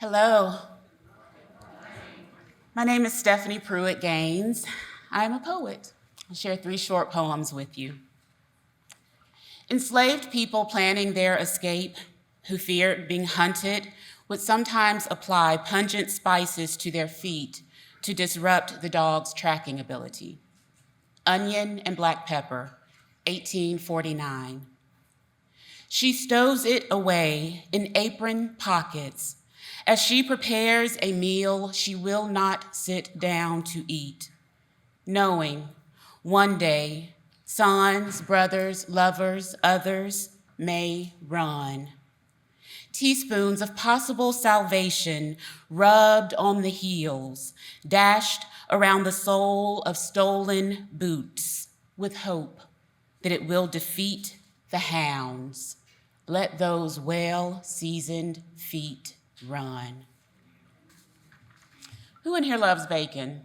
Hello, my name is Stephanie Pruitt Gaines. I am a poet. I'll share 3 short poems with you. Enslaved people planning their escape, who feared being hunted, would sometimes apply pungent spices to their feet to disrupt the dog's tracking ability. Onion and black pepper, 1849. She stows it away in apron pockets. As she prepares a meal she will not sit down to eat, knowing one day sons, brothers, lovers, others may run. Teaspoons of possible salvation rubbed on the heels, dashed around the sole of stolen boots with hope that it will defeat the hounds. Let those well-seasoned feet run. Who in here loves bacon?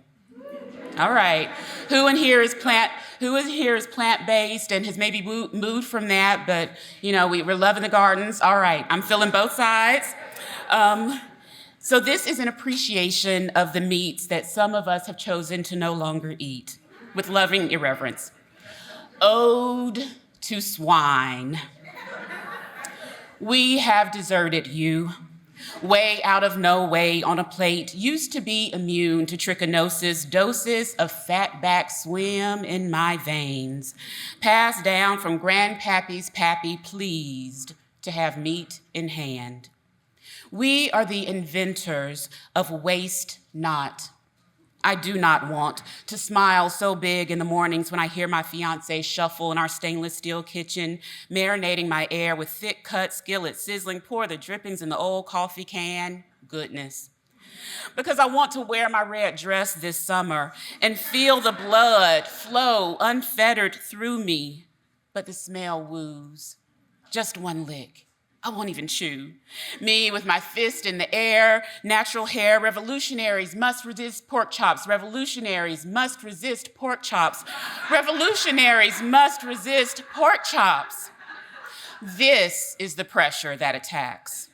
All right. Who in here is plant-based and has maybe moved from that, but we're loving the gardens? All right, I'm feeling both sides. So this is an appreciation of the meats that some of us have chosen to no longer eat, with loving irreverence. Ode to swine. We have deserted you. Way out of no way on a plate, used to be immune to trichinosis, doses of fatback swim in my veins, passed down from grandpappy's pappy, pleased to have meat in hand. We are the inventors of waste not. I do not want to smile so big in the mornings when I hear my fiance shuffle in our stainless steel kitchen, marinating my air with thick cut skillet sizzling, pour the drippings in the old coffee can. Goodness. Because I want to wear my red dress this summer and feel the blood flow unfettered through me. But the smell woos. Just one lick. I won't even chew. Me with my fist in the air, natural hair, revolutionaries must resist pork chops. Revolutionaries must resist pork chops. Revolutionaries must resist pork chops. This is the pressure that attacks.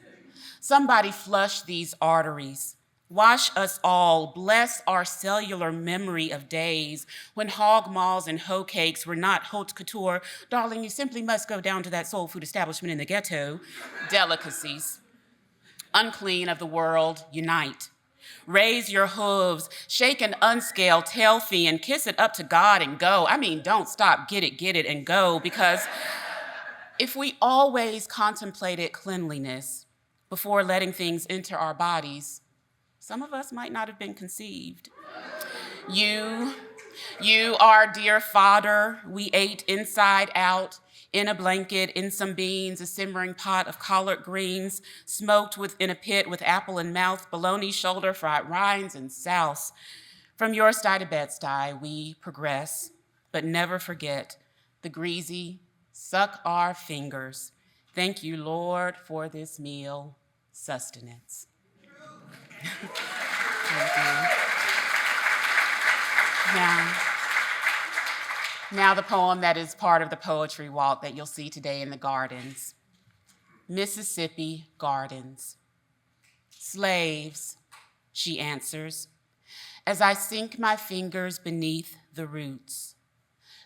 Somebody flush these arteries. Wash us all, bless our cellular memory of days when hog maws and hoe cakes were not haute couture. Darling, you simply must go down to that soul food establishment in the ghetto. Delicacies. Unclean of the world, unite. Raise your hooves, shake and unscale, tail fin, kiss it up to God and go. Don't stop, get it, and go, because if we always contemplated cleanliness before letting things enter our bodies, some of us might not have been conceived. You are dear fodder. We ate inside out, in a blanket, in some beans, a simmering pot of collard greens, smoked in a pit with apple in mouth, bologna shoulder, fried rinds, and souse. From your sty to Bed-Stuy, we progress, but never forget the greasy, suck our fingers. Thank you, Lord, for this meal, sustenance. Thank you. Now the poem that is part of the poetry walk that you'll see today in the gardens. Mississippi Gardens. Slaves, she answers, as I sink my fingers beneath the roots.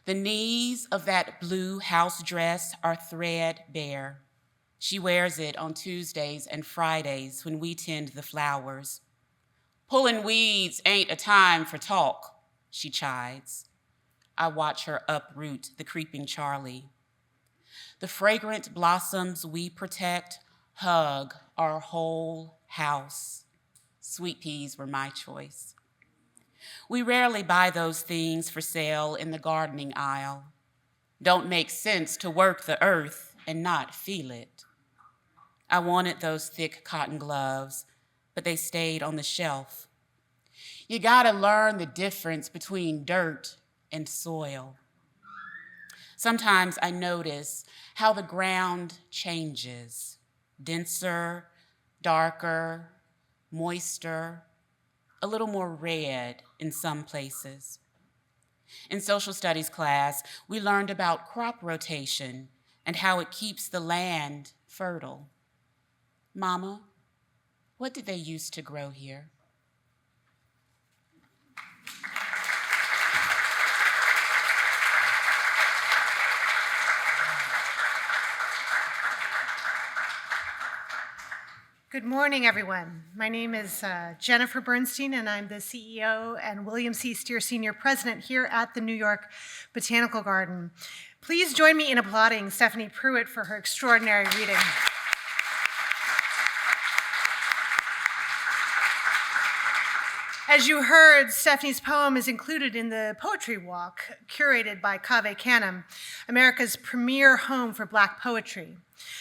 The knees of that blue house dress are threadbare. She wears it on Tuesdays and Fridays when we tend the flowers. Pulling weeds ain't a time for talk, she chides. I watch her uproot the creeping Charlie. The fragrant blossoms we protect hug our whole house. Sweet peas were my choice. We rarely buy those things for sale in the gardening aisle. Don't make sense to work the earth and not feel it. I wanted those thick cotton gloves, but they stayed on the shelf. You gotta learn the difference between dirt and soil. Sometimes I notice how the ground changes, denser, darker, moister, a little more red in some places. In social studies class, we learned about crop rotation and how it keeps the land fertile. Mama, What did they used to grow here? Good morning, everyone. My name is Jennifer Bernstein, and I'm the CEO and William C. Steer Sr. President here at the New York Botanical Garden. Please join me in applauding Stephanie Pruitt for her extraordinary reading. As you heard, Stephanie's poem is included in the Poetry Walk, curated by Cave Canem, America's premier home for Black poetry.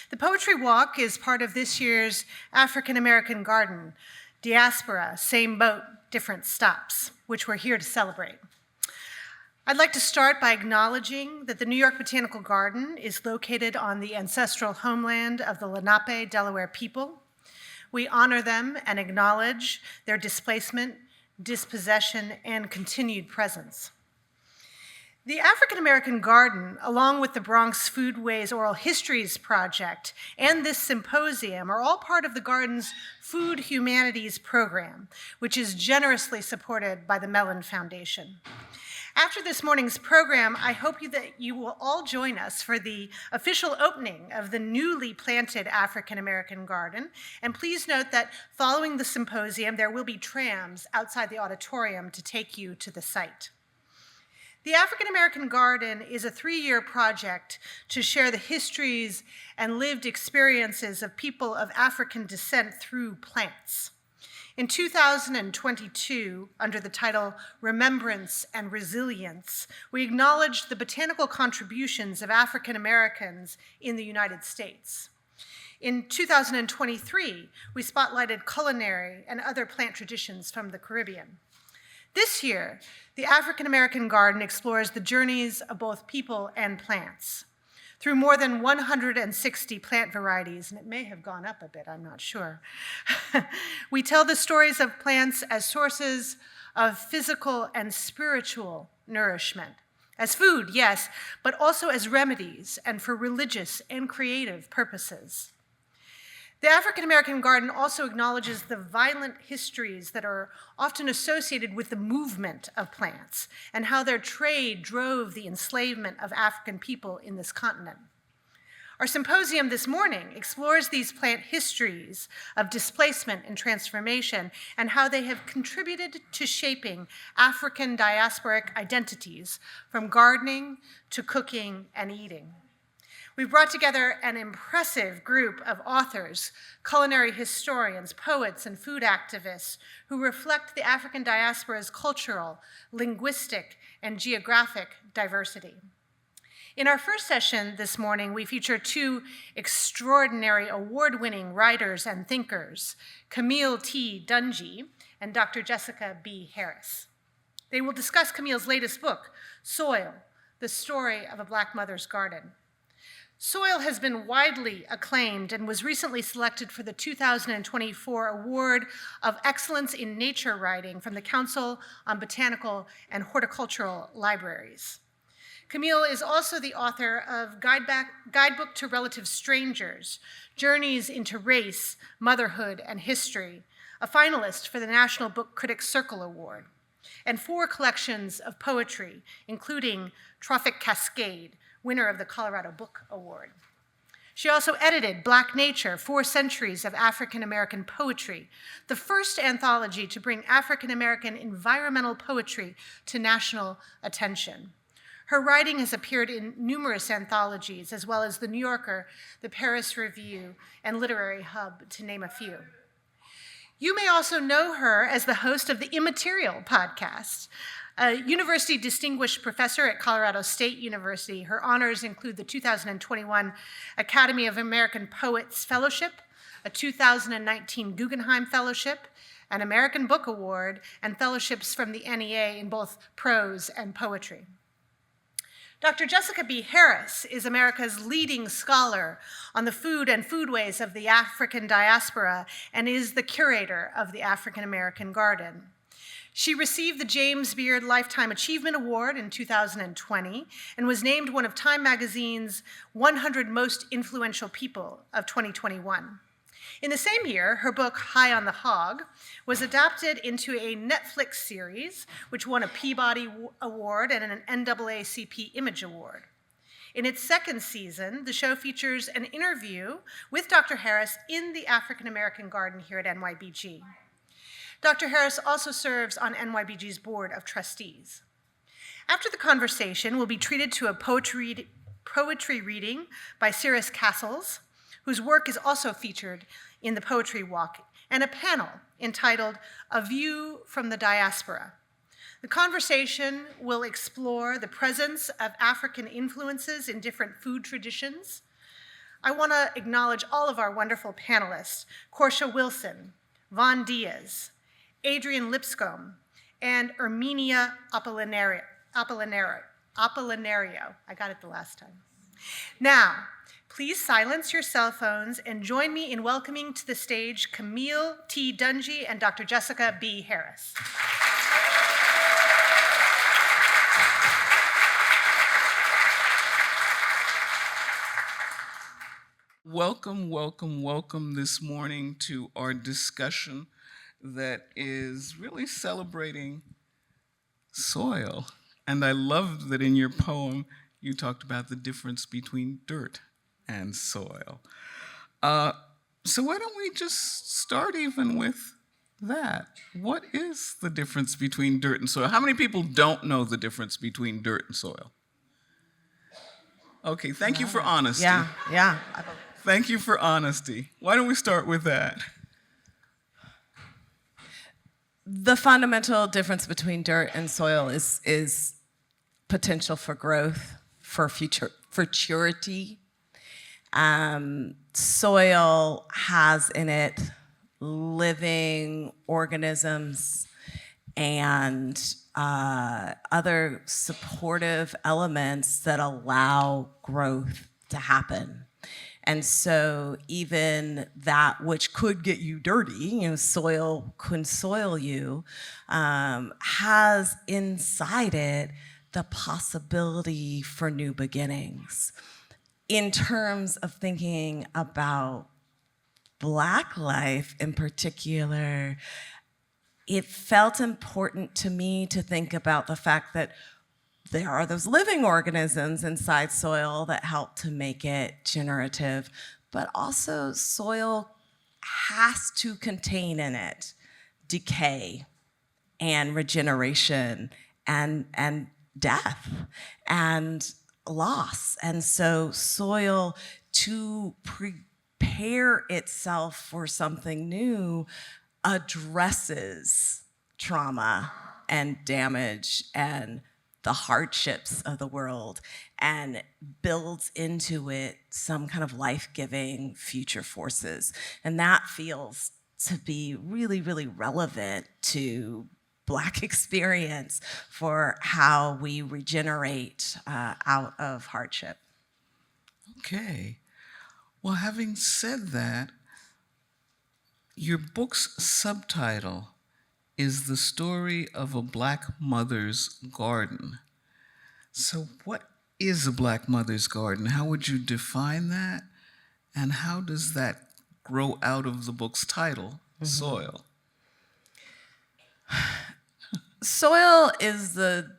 The Poetry Walk is part of this year's African American Garden, Diaspora, Same Boat, Different Stops, which we're here to celebrate. I'd like to start by acknowledging that the New York Botanical Garden is located on the ancestral homeland of the Lenape Delaware people. We honor them and acknowledge their displacement, dispossession, and continued presence. The African American Garden, along with the Bronx Foodways Oral Histories Project and this symposium, are all part of the Garden's Food Humanities program, which is generously supported by the Mellon Foundation. After this morning's program, I hope that you will all join us for the official opening of the newly planted African American Garden. And please note that following the symposium, there will be trams outside the auditorium to take you to the site. The African American Garden is a 3-year project to share the histories and lived experiences of people of African descent through plants. In 2022, under the title Remembrance and Resilience, we acknowledged the botanical contributions of African Americans in the United States. In 2023, we spotlighted culinary and other plant traditions from the Caribbean. This year, the African American Garden explores the journeys of both people and plants. Through more than 160 plant varieties, and it may have gone up a bit, I'm not sure, we tell the stories of plants as sources of physical and spiritual nourishment, as food, yes, but also as remedies and for religious and creative purposes. The African American Garden also acknowledges the violent histories that are often associated with the movement of plants and how their trade drove the enslavement of African people in this continent. Our symposium this morning explores these plant histories of displacement and transformation and how they have contributed to shaping African diasporic identities from gardening to cooking and eating. We've brought together an impressive group of authors, culinary historians, poets, and food activists who reflect the African diaspora's cultural, linguistic, and geographic diversity. In our first session this morning, we feature 2 extraordinary award-winning writers and thinkers, Camille T. Dungy and Dr. Jessica B. Harris. They will discuss Camille's latest book, Soil, The Story of a Black Mother's Garden. Soil has been widely acclaimed and was recently selected for the 2024 Award of Excellence in Nature Writing from the Council on Botanical and Horticultural Libraries. Camille is also the author of Guidebook to Relative Strangers, Journeys into Race, Motherhood, and History, a finalist for the National Book Critics Circle Award, and 4 collections of poetry, including Trophic Cascade, winner of the Colorado Book Award. She also edited Black Nature, 4 Centuries of African American Poetry, the first anthology to bring African American environmental poetry to national attention. Her writing has appeared in numerous anthologies, as well as The New Yorker, the Paris Review, and Literary Hub, to name a few. You may also know her as the host of the Immaterial podcast, a university distinguished professor at Colorado State University. Her honors include the 2021 Academy of American Poets Fellowship, a 2019 Guggenheim Fellowship, an American Book Award, and fellowships from the NEA in both prose and poetry. Dr. Jessica B. Harris is America's leading scholar on the food and foodways of the African diaspora and is the curator of the African American Garden. She received the James Beard Lifetime Achievement Award in 2020 and was named one of Time Magazine's 100 Most Influential People of 2021. In the same year, her book, High on the Hog, was adapted into a Netflix series, which won a Peabody Award and an NAACP Image Award. In its second season, the show features an interview with Dr. Harris in the African American Garden here at NYBG. Dr. Harris also serves on NYBG's Board of Trustees. After the conversation, we'll be treated to a poetry reading by Cirrus Castles, whose work is also featured in the Poetry Walk, and a panel entitled A View from the Diaspora. The conversation will explore the presence of African influences in different food traditions. I want to acknowledge all of our wonderful panelists, Portia Wilson, Von Diaz, Adrian Lipscomb, and Erminia Apollinario. I got it the last time. Now, please silence your cell phones and join me in welcoming to the stage Camille T. Dungy and Dr. Jessica B. Harris. Welcome, welcome, welcome this morning to our discussion that is really celebrating soil. And I love that in your poem, you talked about the difference between dirt and soil. So why don't we just start even with that? What is the difference between dirt and soil? How many people don't know the difference between dirt and soil? Okay, thank you for honesty. Yeah. Thank you for honesty. Why don't we start with that? The fundamental difference between dirt and soil is potential for growth, for futurity. Soil has in it living organisms and other supportive elements that allow growth to happen. And so even that which could get you dirty, soil can soil you, has inside it the possibility for new beginnings. In terms of thinking about Black life in particular, it felt important to me to think about the fact that there are those living organisms inside soil that help to make it generative, but also soil has to contain in it decay and regeneration and death and loss. And so soil, to prepare itself for something new, addresses trauma and damage and the hardships of the world and builds into it some kind of life-giving future forces. And that feels to be really, really relevant to Black experience for how we regenerate out of hardship. Okay. Well, having said that, your book's subtitle is The Story of a Black Mother's Garden. So what is a Black Mother's Garden? How would you define that? And how does that grow out of the book's title, Soil? Soil is the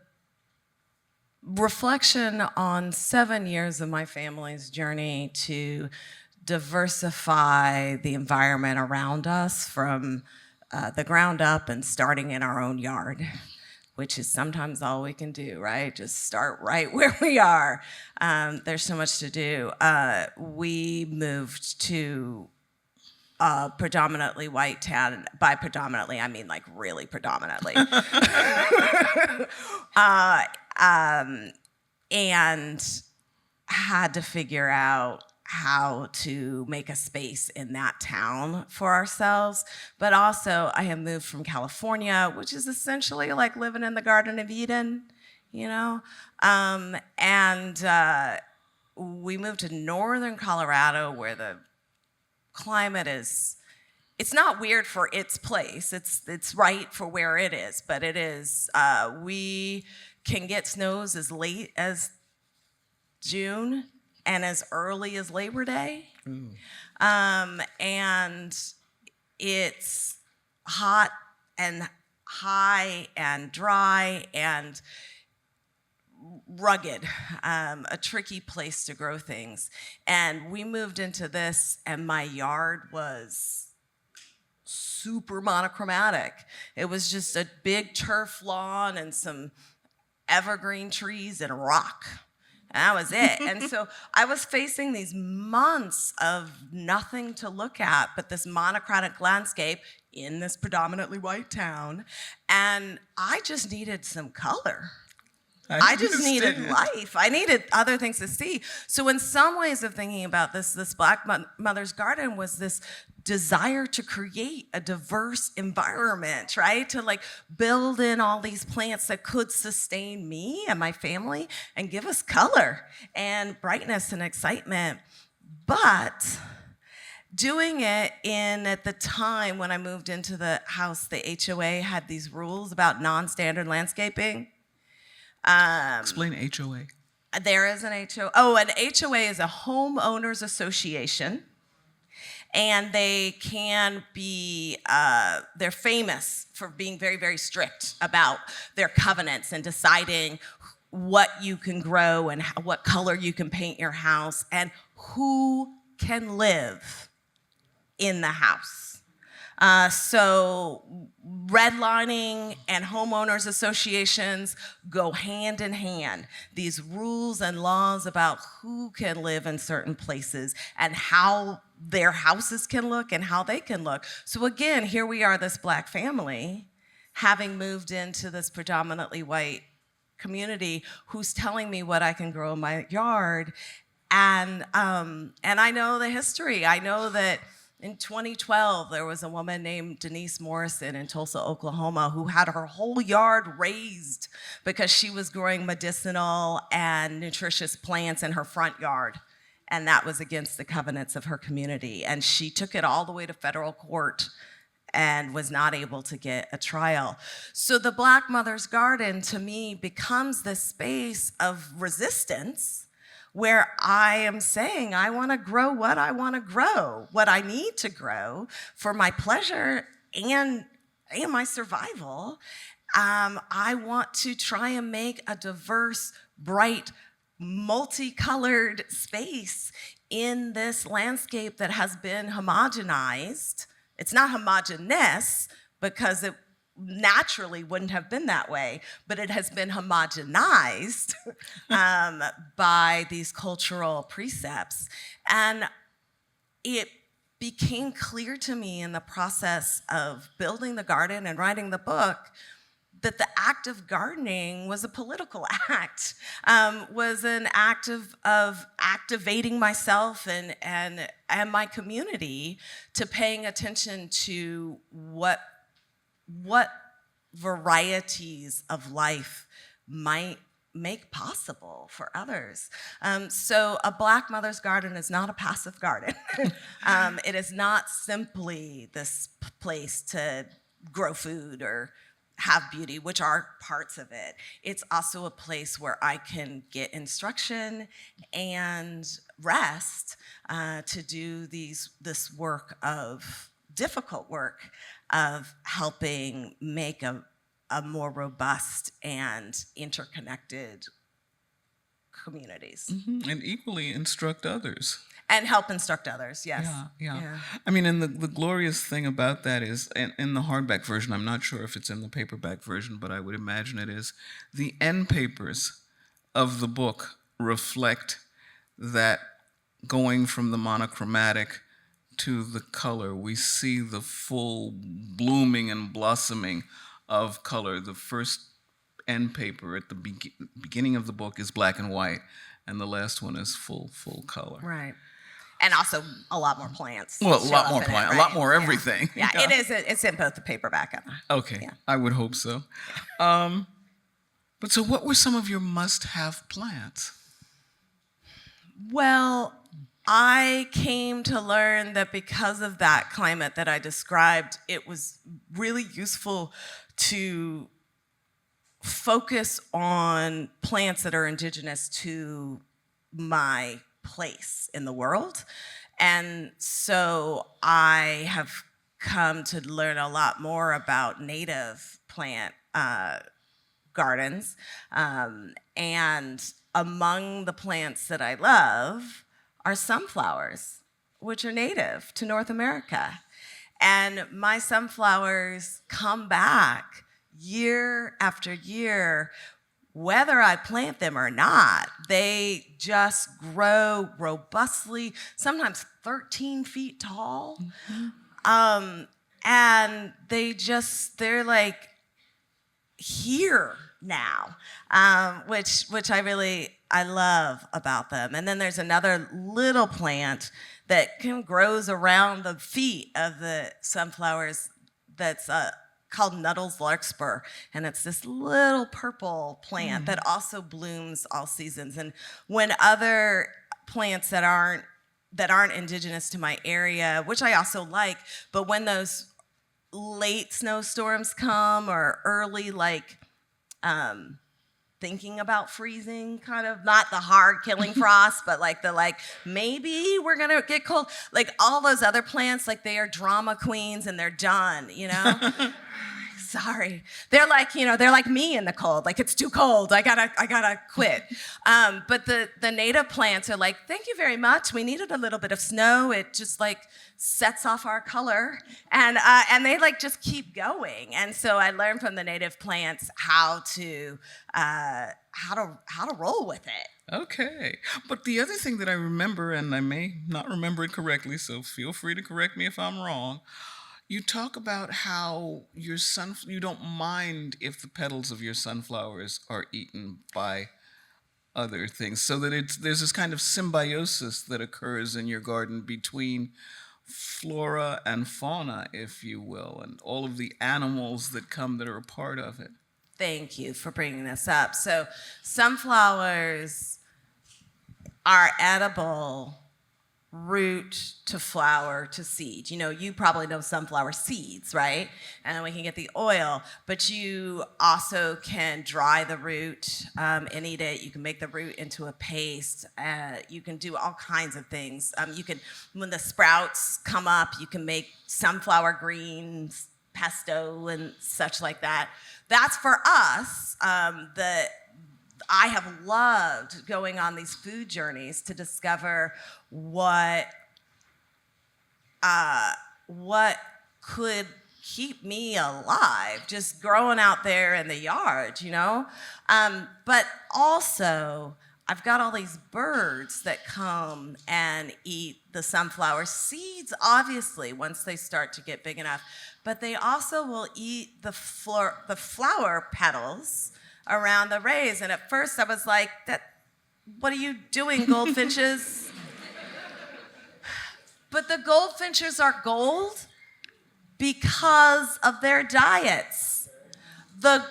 reflection on 7 years of my family's journey to diversify the environment around us from the ground up and starting in our own yard, which is sometimes all we can do, right? Just start right where we are. There's so much to do. We moved to a predominantly white town. By predominantly, I mean like really predominantly. And had to figure out how to make a space in that town for ourselves. But also, I have moved from California, which is essentially like living in the Garden of Eden, we moved to northern Colorado where the climate it's not weird for its place. It's right for where it is, but it is, we can get snows as late as June and as early as Labor Day. And it's hot and high and dry and rugged, a tricky place to grow things. And we moved into this, and my yard was super monochromatic. It was just a big turf lawn and some evergreen trees and a rock. And that was it. And so I was facing these months of nothing to look at but this monochromatic landscape in this predominantly white town. And I just needed some color. I just needed life. I needed other things to see. So in some ways of thinking about this Black Mother's Garden was this desire to create a diverse environment, right? To like build in all these plants that could sustain me and my family and give us color and brightness and excitement. But doing it at the time when I moved into the house, the HOA had these rules about non-standard landscaping. Explain HOA. There is an HOA. Oh, an HOA is a homeowners association. And they can be, they're famous for being very, very strict about their covenants and deciding what you can grow and what color you can paint your house and who can live in the house. So redlining and homeowners associations go hand in hand. These rules and laws about who can live in certain places and how their houses can look and how they can look. So again, here we are, this Black family, having moved into this predominantly white community who's telling me what I can grow in my yard. And I know the history. I know that in 2012, there was a woman named Denise Morrison in Tulsa, Oklahoma, who had her whole yard raised because she was growing medicinal and nutritious plants in her front yard. And that was against the covenants of her community. And she took it all the way to federal court and was not able to get a trial. So the Black Mother's Garden, to me, becomes this space of resistance where I am saying I want to grow what I want to grow, what I need to grow for my pleasure and my survival. I want to try and make a diverse, bright, multicolored space in this landscape that has been homogenized. It's not homogeneous because it naturally wouldn't have been that way, but it has been homogenized by these cultural precepts. And it became clear to me in the process of building the garden and writing the book that the act of gardening was a political act, was an act of activating myself and my community to paying attention to what varieties of life might make possible for others. So a Black Mother's Garden is not a passive garden. It is not simply this place to grow food or have beauty, which are parts of it. It's also a place where I can get instruction and rest to do this work of difficult work of helping make a more robust and interconnected communities. Mm-hmm. And equally instruct others. And help instruct others, yes. Yeah. I mean, and the glorious thing about that is, in the hardback version, I'm not sure if it's in the paperback version, but I would imagine it is, the end papers of the book reflect that going from the monochromatic to the color. We see the full blooming and blossoming of color. The first end paper at the beginning of the book is black and white, and the last one is full color. Right. And also a lot more plants. Well, a lot more plants, right? A lot more everything. Yeah, yeah. It's in both the paperback and okay, yeah. I would hope so. But so what were some of your must-have plants? Well, I came to learn that because of that climate that I described, it was really useful to focus on plants that are indigenous to my place in the world And so I have come to learn a lot more about native plant gardens. And among the plants that I love are sunflowers, which are native to North America. And my sunflowers come back year after year, whether I plant them or not. Like just grow robustly, sometimes 13 feet tall. And they're like here now, which I love about them. And then there's another little plant that grows around the feet of the sunflowers that's called Nuttall's larkspur, and it's this little purple plant that also blooms all seasons. And when other plants that aren't indigenous to my area, which I also like, but when those late snowstorms come or early, like thinking about freezing, kind of, not the hard killing frost, but like maybe we're gonna get cold, like all those other plants, like they are drama queens and they're done, you know. Sorry, they're like me in the cold, like it's too cold, I gotta quit. But the native plants are like, thank you very much, we needed a little bit of snow, it just like sets off our color, and they like just keep going. And so I learned from the native plants how to roll with it. Okay. But the other thing that I remember, and I may not remember it correctly, so feel free to correct me if I'm wrong, you talk about how you don't mind if the petals of your sunflowers are eaten by other things, so that there's this kind of symbiosis that occurs in your garden between flora and fauna, if you will, and all of the animals that come that are a part of it. Thank you for bringing this up. So sunflowers are edible root to flower to seed. You know, you probably know sunflower seeds, right? And then we can get the oil, but you also can dry the root and eat it. You can make the root into a paste. You can do all kinds of things. You can, when the sprouts come up, you can make sunflower greens, pesto, and such like that. That's for us. I have loved going on these food journeys to discover what could keep me alive, just growing out there in the yard, you know? But also, I've got all these birds that come and eat the sunflower seeds, obviously, once they start to get big enough, but they also will eat the flower petals around the rays. And at first I was like, what are you doing, goldfinches? But the goldfinches are gold because of their diets. The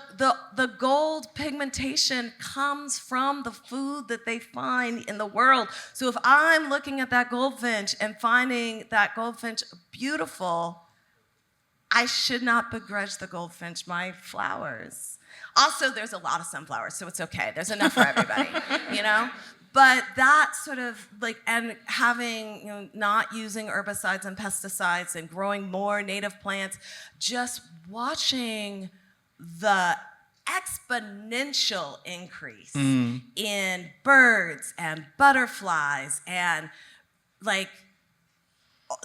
gold pigmentation comes from the food that they find in the world. So if I'm looking at that goldfinch and finding that goldfinch beautiful, I should not begrudge the goldfinch my flowers. Also, there's a lot of sunflowers, so it's okay. There's enough for everybody, you know? But that sort of like, and having, you know, not using herbicides and pesticides and growing more native plants, just watching the exponential increase in birds and butterflies, and like,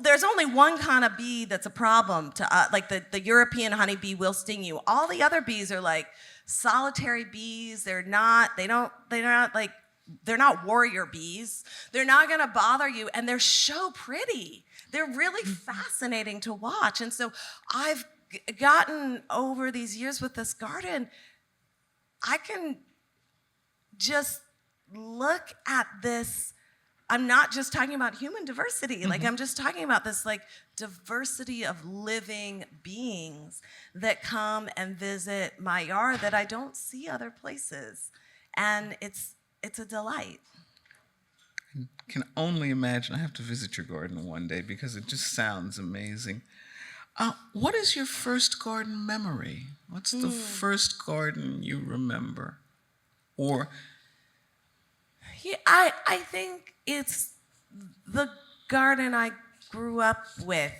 there's only one kind of bee that's a problem to like the European honeybee will sting you. All the other bees are like solitary bees. They're not warrior bees. They're not gonna bother you, and they're so pretty. They're really fascinating to watch. And so I've gotten over these years with this garden, I can just look at this. I'm not just talking about human diversity, like I'm just talking about this like diversity of living beings that come and visit my yard that I don't see other places. And it's a delight. I can only imagine. I have to visit your garden one day because it just sounds amazing. What is your first garden memory? What's the first garden you remember? Or Yeah, I think it's the garden I grew up with.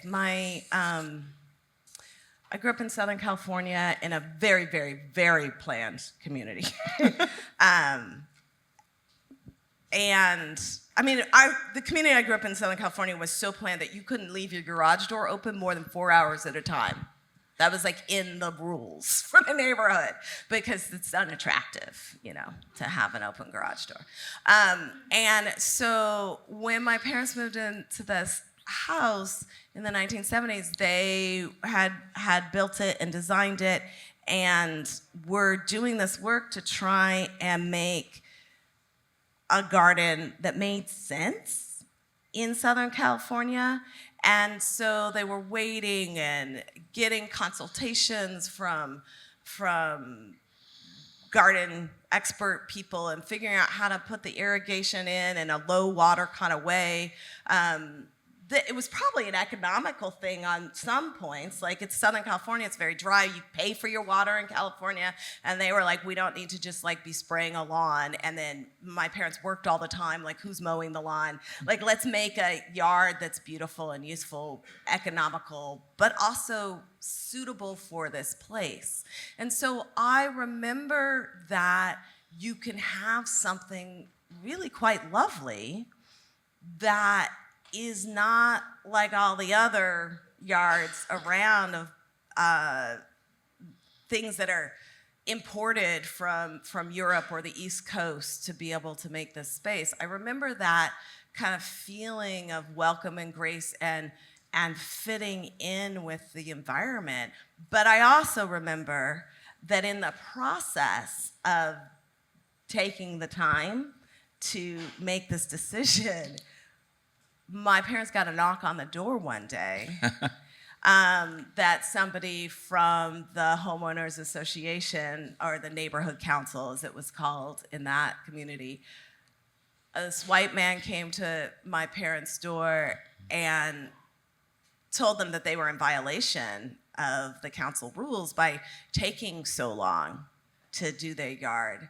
I grew up in Southern California in a very, very, very planned community. And I mean, the community I grew up in Southern California was so planned that you couldn't leave your garage door open more than 4 hours at a time. That was like in the rules for the neighborhood because it's unattractive, to have an open garage door. And so when my parents moved into this house in the 1970s, they had built it and designed it and were doing this work to try and make a garden that made sense in Southern California. And so they were waiting and getting consultations from garden expert people and figuring out how to put the irrigation in a low water kind of way. It was probably an economical thing on some points. Like, it's Southern California, it's very dry. You pay for your water in California. And they were like, we don't need to just be spraying a lawn. And then my parents worked all the time, like, who's mowing the lawn? Like, let's make a yard that's beautiful and useful, economical, but also suitable for this place. And so I remember that you can have something really quite lovely that is not like all the other yards around of things that are imported from Europe or the East Coast to be able to make this space. I remember that kind of feeling of welcome and grace and fitting in with the environment. But I also remember that in the process of taking the time to make this decision, my parents got a knock on the door one day that somebody from the homeowners association, or the neighborhood council as it was called in that community, this white man came to my parents' door and told them that they were in violation of the council rules by taking so long to do their yard.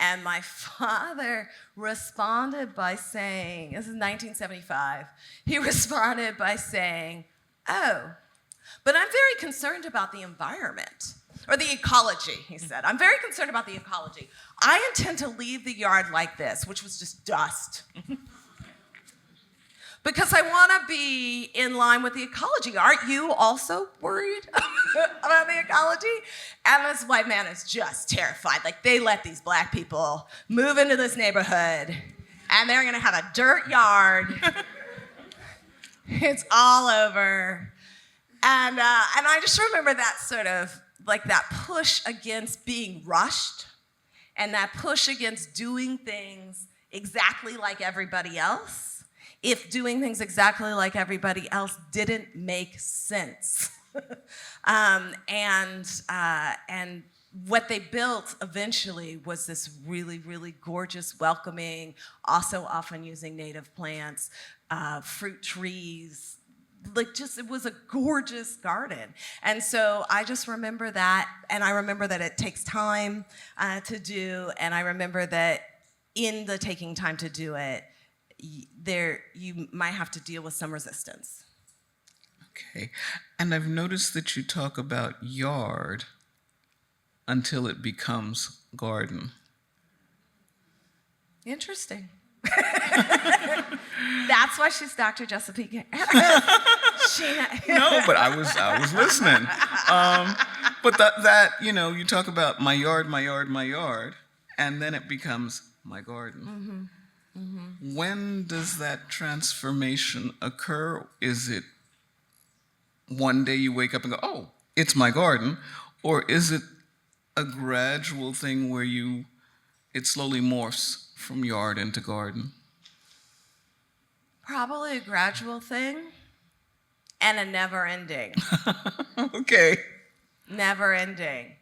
And my father responded by saying, this is 1975, he responded by saying, oh, but I'm very concerned about the environment, or the ecology, he said. I'm very concerned about the ecology. I intend to leave the yard like this, which was just dust. Because I want to be in line with the ecology. Aren't you also worried about the ecology? And this white man is just terrified. Like, they let these black people move into this neighborhood, and they're going to have a dirt yard. It's all over. And I just remember that sort of, like, that push against being rushed, and that push against doing things exactly like everybody else, if doing things exactly like everybody else didn't make sense. And what they built eventually was this really, really gorgeous, welcoming, also often using native plants, fruit trees, it was a gorgeous garden. And so I just remember that, and I remember that it takes time to do, and I remember that in the taking time to do it, you might have to deal with some resistance. Okay. And I've noticed that you talk about yard until it becomes garden. Interesting. That's why she's Dr. Chesapeake. No, but I was listening. But that you talk about my yard, my yard, my yard, and then it becomes my garden. Mm-hmm. Mm-hmm. When does that transformation occur? Is it one day you wake up and go, oh, it's my garden? Or is it a gradual thing where it slowly morphs from yard into garden? Probably a gradual thing and a never ending. Okay. Never ending.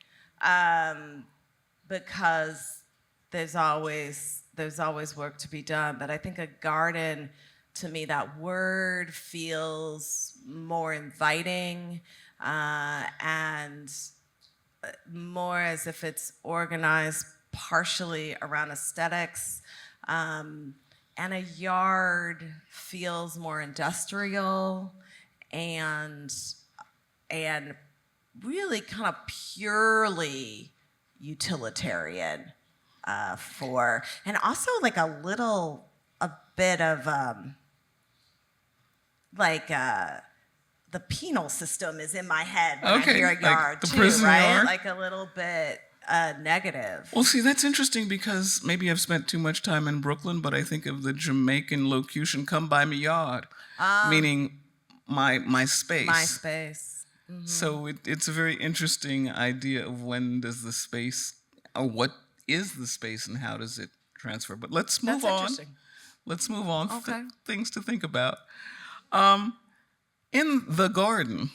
Because there's always work to be done. But I think a garden, to me, that word feels more inviting and more as if it's organized partially around aesthetics a yard feels more industrial and really kind of purely utilitarian and also like a bit of the penal system is in my head when Okay, I hear a like yard the too, prison right? yard? Like a little bit negative. Well, see, that's interesting because maybe I've spent too much time in Brooklyn, but I think of the Jamaican locution, come by me yard, meaning my space. My space. So it's a very interesting idea of when does the space, or what is the space and how does it transfer. But let's move That's on. interesting. Let's move on. Okay. Things to think about. In the garden,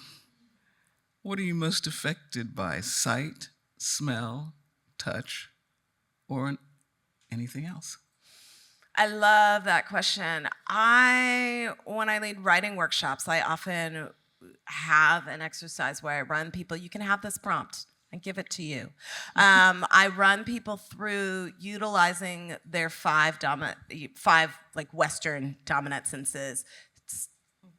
what are you most affected by? Sight, smell, touch, or anything else? I love that question. When I lead writing workshops, I often have an exercise where I run people. You can have this prompt and give it to you. I run people through utilizing their five like Western dominant senses: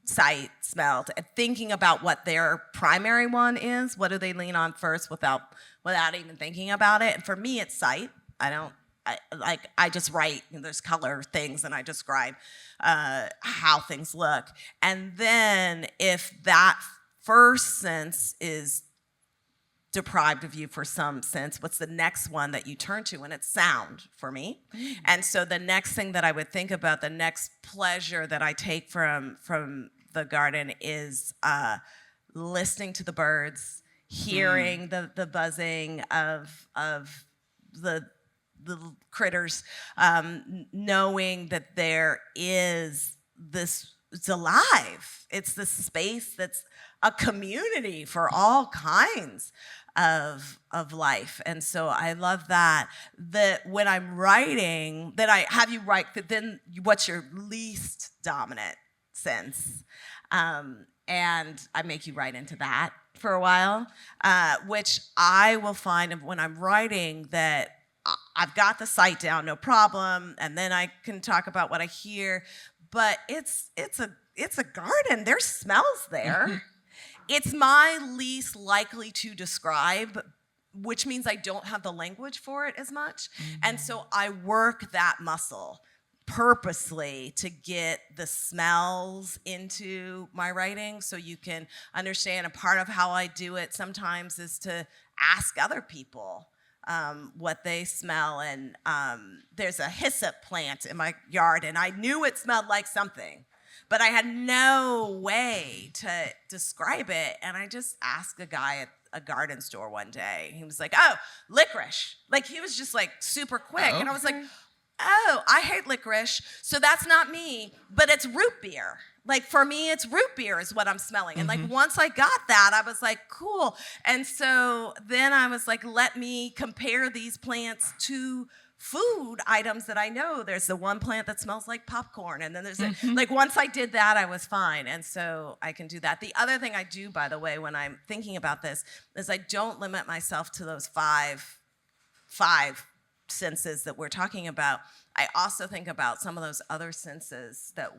sight, smell, and thinking about what their primary one is. What do they lean on first without even thinking about it? And for me, it's sight. I just write, there's color things and I describe how things look. And then if that first sense is deprived of you for some sense, what's the next one that you turn to? And it's sound for me. And so the next thing that I would think about, the next pleasure that I take from the garden is listening to the birds, hearing the buzzing of the critters, knowing that there is this, it's alive. It's the space that's a community for all kinds of life. And so I love that when I'm writing, that I have you write, then what's your least dominant sense? And I make you write into that for a while, which I will find when I'm writing that I've got the sight down, no problem, and then I can talk about what I hear. But it's a garden. There's smells there. It's my least likely to describe, which means I don't have the language for it as much. And so I work that muscle purposely to get the smells into my writing so you can understand. A part of how I do it sometimes is to ask other people what they smell. And there's a hyssop plant in my yard, and I knew it smelled like something, but I had no way to describe it. And I just asked a guy at a garden store one day. He was like, oh, licorice. Like, he was just like super quick. Oh. And I was like, oh, I hate licorice, so that's not me, but it's root beer. Like, for me, it's root beer is what I'm smelling. And like, once I got that, I was like, cool. And so then I was like, let me compare these plants to food items that I know. There's the one plant that smells like popcorn. And then there's like, once I did that, I was fine. And so I can do that. The other thing I do, by the way, when I'm thinking about this, is I don't limit myself to those five senses that we're talking about. I also think about some of those other senses that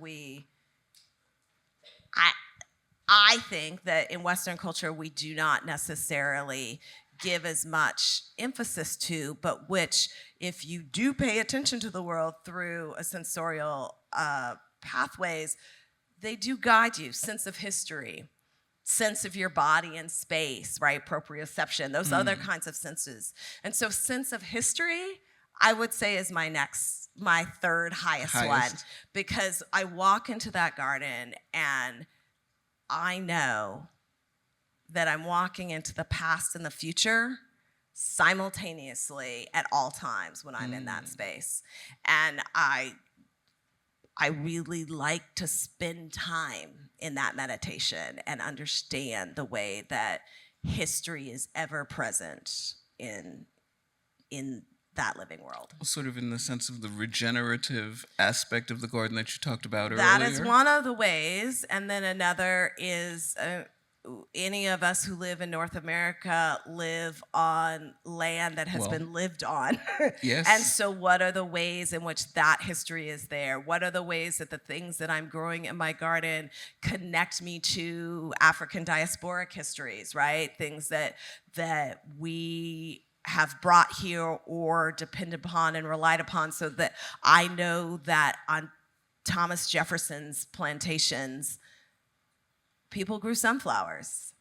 I think that in Western culture we do not necessarily give as much emphasis to, but which, if you do pay attention to the world through a sensorial pathways, they do guide you. Sense of history, sense of your body and space, right? Proprioception, those other kinds of senses. And so sense of history, I would say, is my third highest one, because I walk into that garden and I know that I'm walking into the past and the future simultaneously at all times when I'm in that space. And I really like to spend time in that meditation and understand the way that history is ever present in that living world. Sort of in the sense of the regenerative aspect of the garden that you talked about earlier. That is one of the ways. And then another is any of us who live in North America live on land that has Well, been lived on. yes. And so what are the ways in which that history is there? What are the ways that the things that I'm growing in my garden connect me to African diasporic histories, right? Things that we have brought here or depended upon and relied upon, so that I know that on Thomas Jefferson's plantations, people grew sunflowers,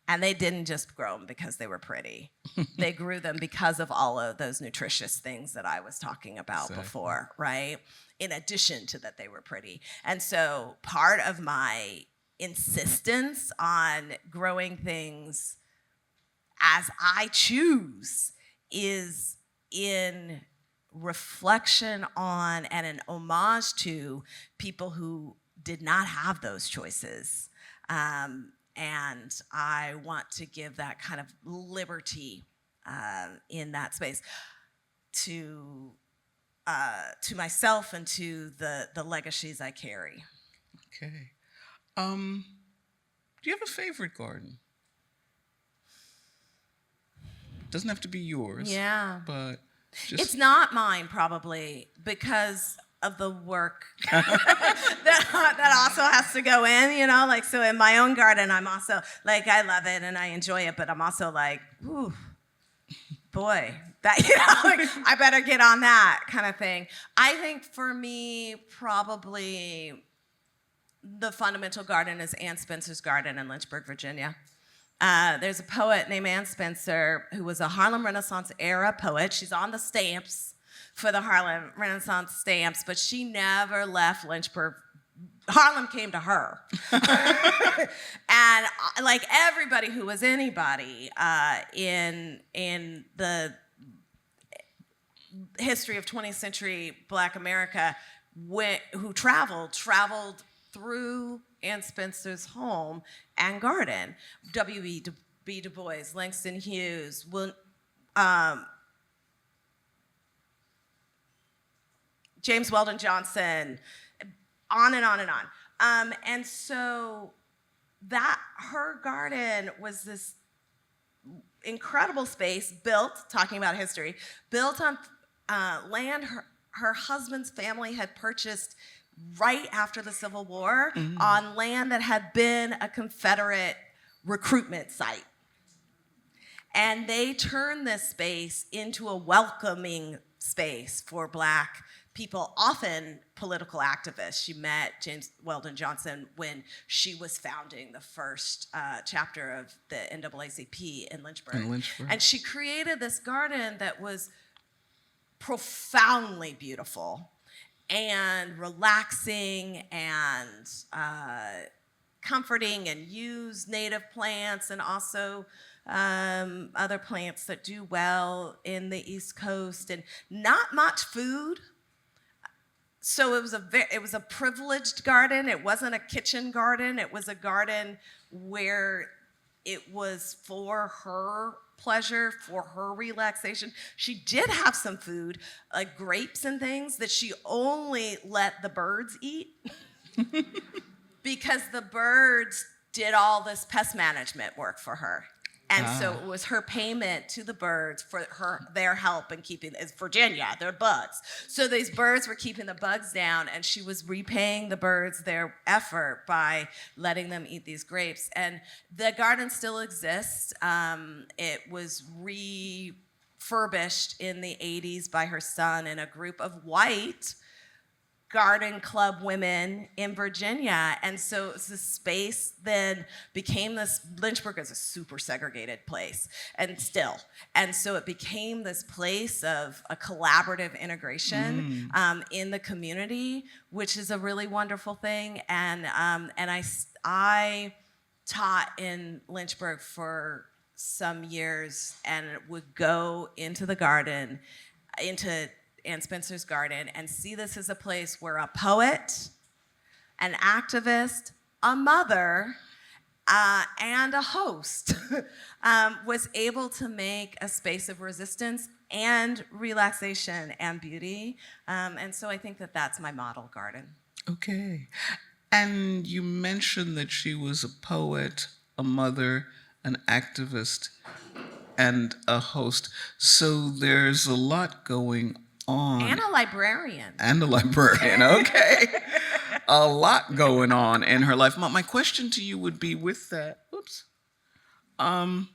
and they didn't just grow them because they were pretty. They grew them because of all of those nutritious things that I was talking about before, right? In addition to that they were pretty. And so part of my insistence on growing things as I choose is in reflection on and an homage to people who did not have those choices. And I want to give that kind of liberty in that space to myself and to the legacies I carry. Okay. Do you have a favorite garden? Doesn't have to be yours. Yeah. But just... It's not mine, probably, because of the work that also has to go in, you know? Like, so in my own garden, I'm also, like, I love it and I enjoy it, but I'm also like, ooh, boy, that, you know, like, I better get on that kind of thing. I think for me, probably the fundamental garden is Ann Spencer's garden in Lynchburg, Virginia. There's a poet named Ann Spencer who was a Harlem Renaissance era poet. She's on the stamps for the Harlem Renaissance stamps, but she never left Lynchburg. Harlem came to her. And like everybody who was anybody in the history of 20th century Black America who traveled through Ann Spencer's home and garden. W.E.B. Du Bois, Langston Hughes, James Weldon Johnson, on and on and on. And so that her garden was this incredible space built, talking about history, built on land her husband's family had purchased right after the Civil War on land that had been a Confederate recruitment site. And they turned this space into a welcoming space for Black people, often political activists. She met James Weldon Johnson when she was founding the first chapter of the NAACP in Lynchburg. And she created this garden that was profoundly beautiful and relaxing and comforting, and used native plants and also other plants that do well in the East Coast, and not much food. So it was a privileged garden. It wasn't a kitchen garden. It was a garden where it was for her pleasure, for her relaxation. She did have some food, like grapes and things, that she only let the birds eat because the birds did all this pest management work for her. And so it was her payment to the birds for their help in keeping, it's Virginia, they're bugs. So these birds were keeping the bugs down, and she was repaying the birds their effort by letting them eat these grapes. And the garden still exists. It was refurbished in the 80s by her son and a group of white garden club women in Virginia. And so the space then became this, Lynchburg is a super segregated place, and still. And so it became this place of a collaborative integration in the community, which is a really wonderful thing. And I taught in Lynchburg for some years and would go into the garden, into Ann Spencer's garden, and see this as a place where a poet, an activist, a mother, and a host was able to make a space of resistance and relaxation and beauty. And so I think that that's my model garden. Okay. And you mentioned that she was a poet, a mother, an activist, and a host. So there's a lot going on. And a librarian. And a librarian, okay. A lot going on in her life. My question to you would be with that, how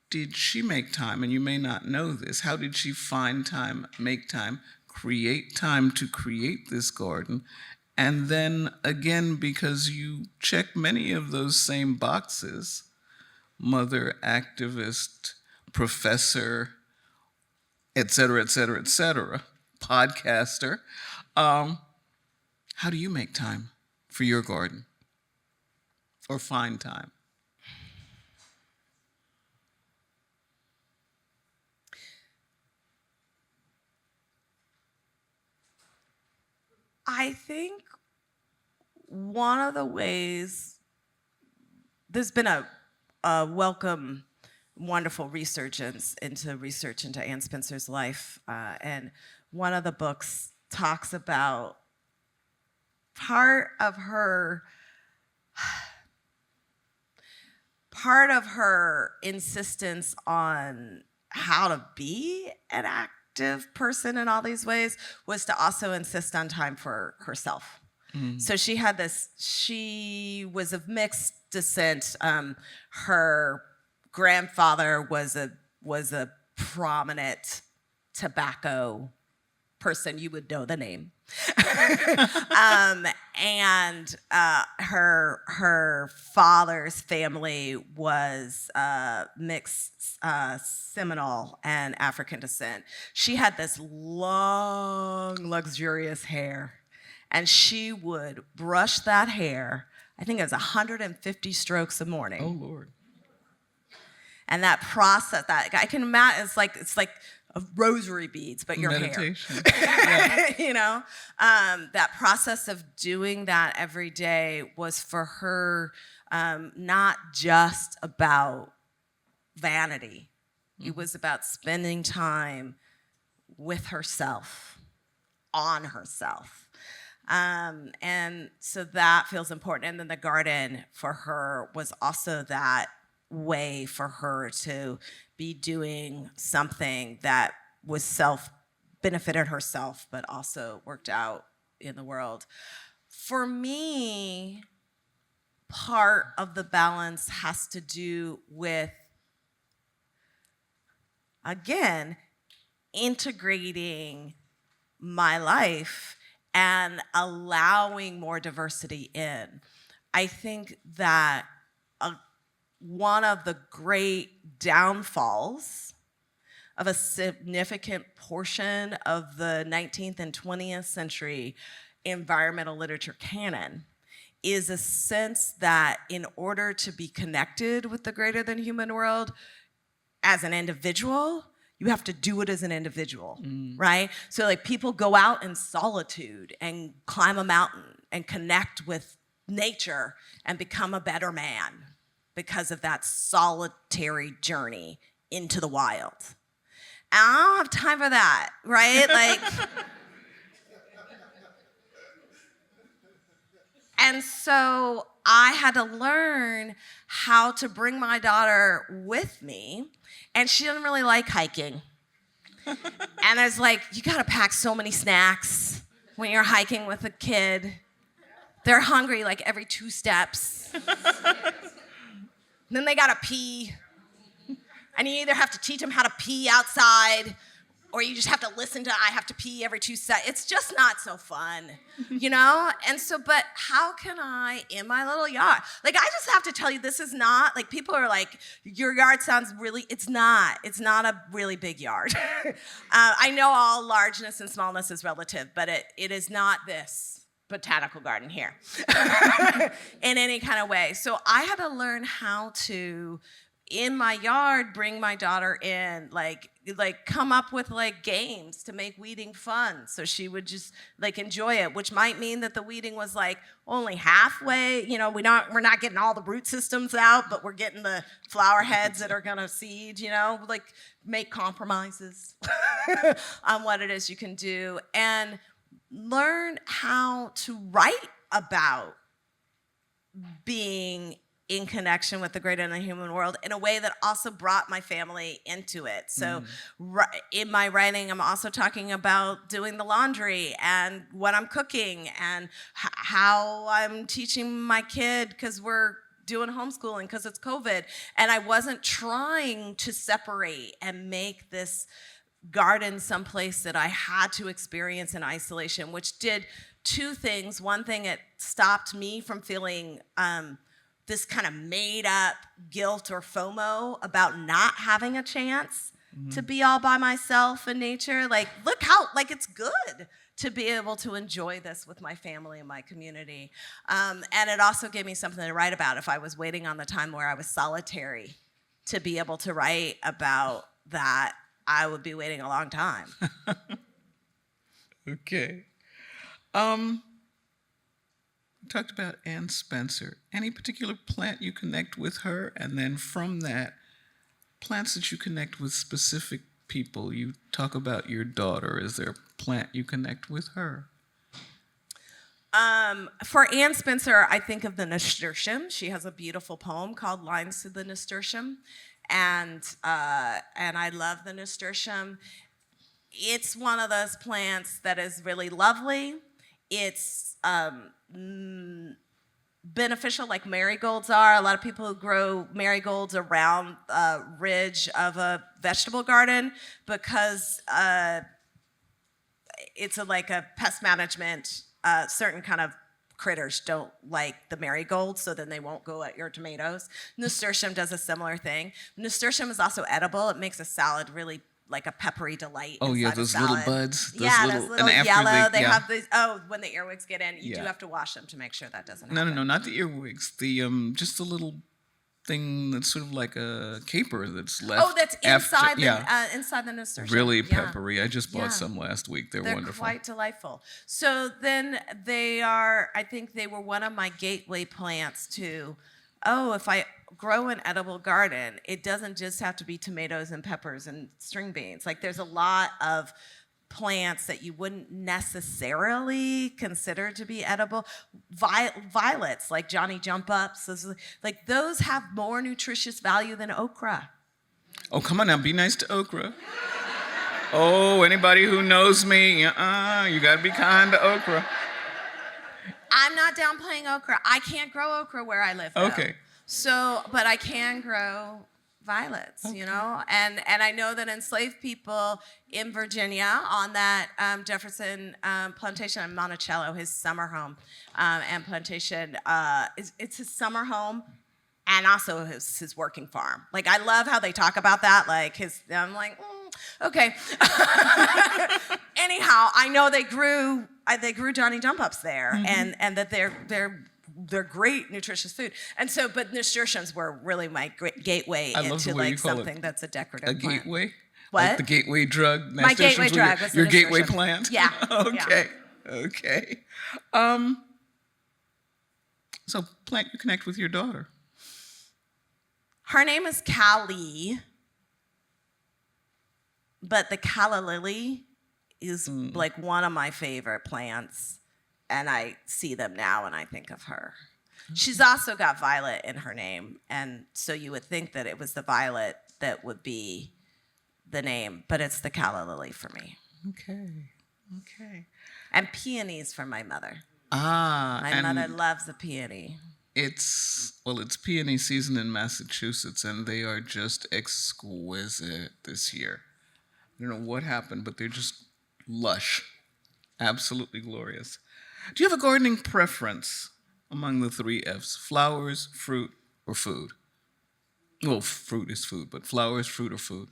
did she make time? And you may not know this. How did she find time, make time, create time to create this garden? And then again, because you check many of those same boxes, mother, activist, professor, et cetera, podcaster, how do you make time for your garden or find time? I think one of the ways, there's been a welcome, wonderful resurgence into Ann Spencer's life. And one of the books talks about part of her insistence on how to be an active person in all these ways was to also insist on time for herself. So she was of mixed descent. Her grandfather was a prominent tobacco person. You would know the name. And her father's family was mixed Seminole and African descent. She had this long, luxurious hair, and she would brush that hair. I think it was 150 strokes a morning. Oh, Lord. And that process, that I can imagine, it's like a rosary beads, but your meditation. hair. You know, that process of doing that every day was for her not just about vanity. It was about spending time with herself, on herself. And so that feels important. And then the garden for her was also that way for her to be doing something that was benefited herself, but also worked out in the world. For me, part of the balance has to do with, again, integrating my life and allowing more diversity in. I think that one of the great downfalls of a significant portion of the 19th and 20th century environmental literature canon is a sense that in order to be connected with the greater than human world as an individual, you have to do it as an individual, right? So like people go out in solitude and climb a mountain and connect with nature and become a better man because of that solitary journey into the wild. And I don't have time for that, right? Like, and so I had to learn how to bring my daughter with me, and she doesn't really like hiking. And I was like, you gotta pack so many snacks when you're hiking with a kid. They're hungry like every 2 steps. Then they gotta pee. And you either have to teach them how to pee outside, or you just have to listen to, I have to pee every 2 seconds. It's just not so fun, you know? And so, but how can I, in my little yard, like I just have to tell you, this is not, like people are like, your yard sounds really, it's not a really big yard. I know all largeness and smallness is relative, but it is not this botanical garden here in any kind of way. So I had to learn how to, in my yard, bring my daughter in, like come up with like games to make weeding fun. So she would just like enjoy it, which might mean that the weeding was like only halfway, you know, we're not getting all the root systems out, but we're getting the flower heads that are gonna seed, you know, like make compromises on what it is you can do, and learn how to write about being in connection with the greater than human world in a way that also brought my family into it. So in my writing, I'm also talking about doing the laundry and what I'm cooking and how I'm teaching my kid, because we're doing homeschooling because it's COVID. And I wasn't trying to separate and make this garden someplace that I had to experience in isolation, which did two things. One thing, it stopped me from feeling this kind of made up guilt or FOMO about not having a chance to be all by myself in nature. Like, look how, like, it's good to be able to enjoy this with my family and my community. And it also gave me something to write about if I was waiting on the time where I was solitary to be able to write about that. I would be waiting a long time. Okay. We talked about Ann Spencer. Any particular plant you connect with her? And then from that, plants that you connect with specific people. You talk about your daughter. Is there a plant you connect with her? For Ann Spencer, I think of the nasturtium. She has a beautiful poem called Lines to the Nasturtium. And I love the nasturtium. It's one of those plants that is really lovely. It's beneficial like marigolds are. A lot of people who grow marigolds around a ridge of a vegetable garden because it's like a pest management. Certain kind of critters don't like the marigolds, so then they won't go at your tomatoes. Nasturtium does a similar thing. Nasturtium is also edible. It makes a salad really like a peppery delight. Oh, yeah, inside a those salad. little buds. Those Those little and after yellow. They yeah. have these. Oh, when the earwigs get in, you do have to wash them to make sure that doesn't happen. No, not the earwigs. The just the little thing that's sort of like a caper that's left. Oh, that's inside after, inside the nasturtium. really Yeah. peppery. I just bought Yeah. some last week. They're wonderful. Quite delightful. So then they are, I think they were one of my gateway plants to, if I grow an edible garden, it doesn't just have to be tomatoes and peppers and string beans. Like there's a lot of plants that you wouldn't necessarily consider to be edible. Violets, like Johnny Jump Ups, those have more nutritious value than okra. Oh, come on now, be nice to okra. Oh, anybody who knows me, you gotta be kind to okra. I'm not downplaying okra. I can't grow okra where I live, though. Okay. So, but I can grow violets, you know? And I know that enslaved people in Virginia on that Jefferson plantation in Monticello, his summer home and plantation, it's his summer home and also his working farm. Like, I love how they talk about that. Like, I'm like, okay. Anyhow, I know they grew Johnny Jump Ups there, and that they're great nutritious food. And so, but nasturtiums were really my gateway into like something that's a decorative a plant. gateway? What? Like the gateway drug? My gateway drug was your the gateway nasturtium. plant? Yeah. Okay. Okay. So plant you connect with your daughter. Her name is Callie, but the calla lily is like one of my favorite plants. And I see them now and I think of her. She's also got Violet in her name. And so you would think that it was the Violet that would be the name, but it's the calla lily for me. Okay. And peonies for my mother. My My mother loves a peony. It's peony season in Massachusetts, and they are just exquisite this year. I don't know what happened, but they're just lush, absolutely glorious. Do you have a gardening preference among the three F's? Flowers, fruit, or food? Well, fruit is food, but flowers, fruit, or food?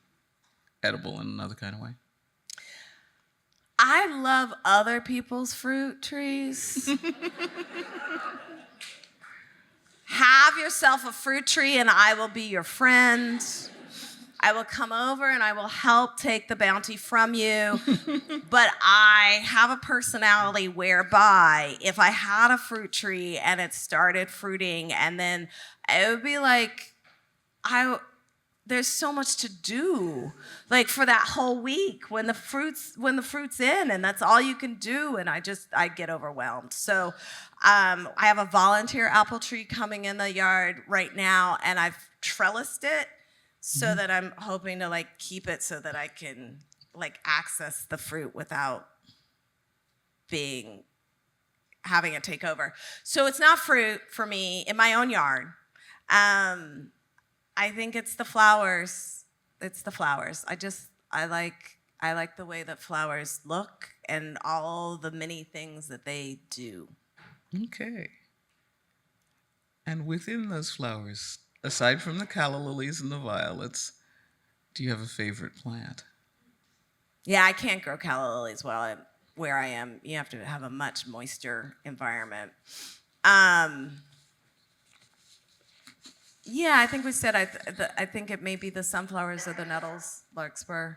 Edible in another kind of way. I love other people's fruit trees. Have yourself a fruit tree and I will be your friend. I will come over and I will help take the bounty from you. But I have a personality whereby if I had a fruit tree and it started fruiting, and then it would be like, there's so much to do, like for that whole week when the fruit's in, and that's all you can do, and I get overwhelmed. So I have a volunteer apple tree coming in the yard right now, and I've trellised it so that I'm hoping to like keep it so that I can like access the fruit without having it take over. So it's not fruit for me in my own yard. I think it's the flowers. It's the flowers. I like the way that flowers look and all the many things that they do. Okay. And within those flowers, aside from the calla lilies and the violets, do you have a favorite plant? Yeah, I can't grow calla lilies where I am. You have to have a much moister environment. Yeah, I think we said I think it may be the sunflowers or the nettles, larkspur.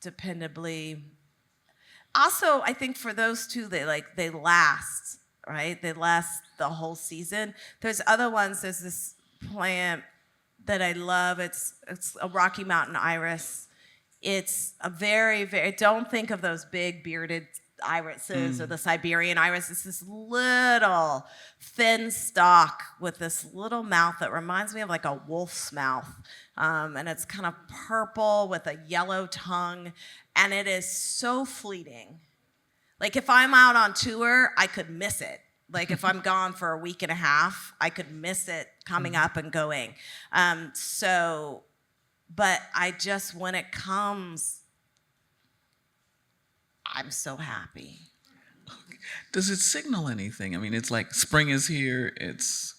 Dependably. Also, I think for those two, they last, right? They last the whole season. There's other ones. There's this plant that I love. It's a Rocky Mountain iris. It's a very, very, don't think of those big bearded irises or the Siberian iris. It's this little thin stalk with this little mouth that reminds me of like a wolf's mouth. And it's kind of purple with a yellow tongue. And it is so fleeting. Like if I'm out on tour, I could miss it. Like if I'm gone for a week and a half, I could miss it coming up and going. But when it comes, I'm so happy. Does it signal anything? I mean, it's like spring is here. It's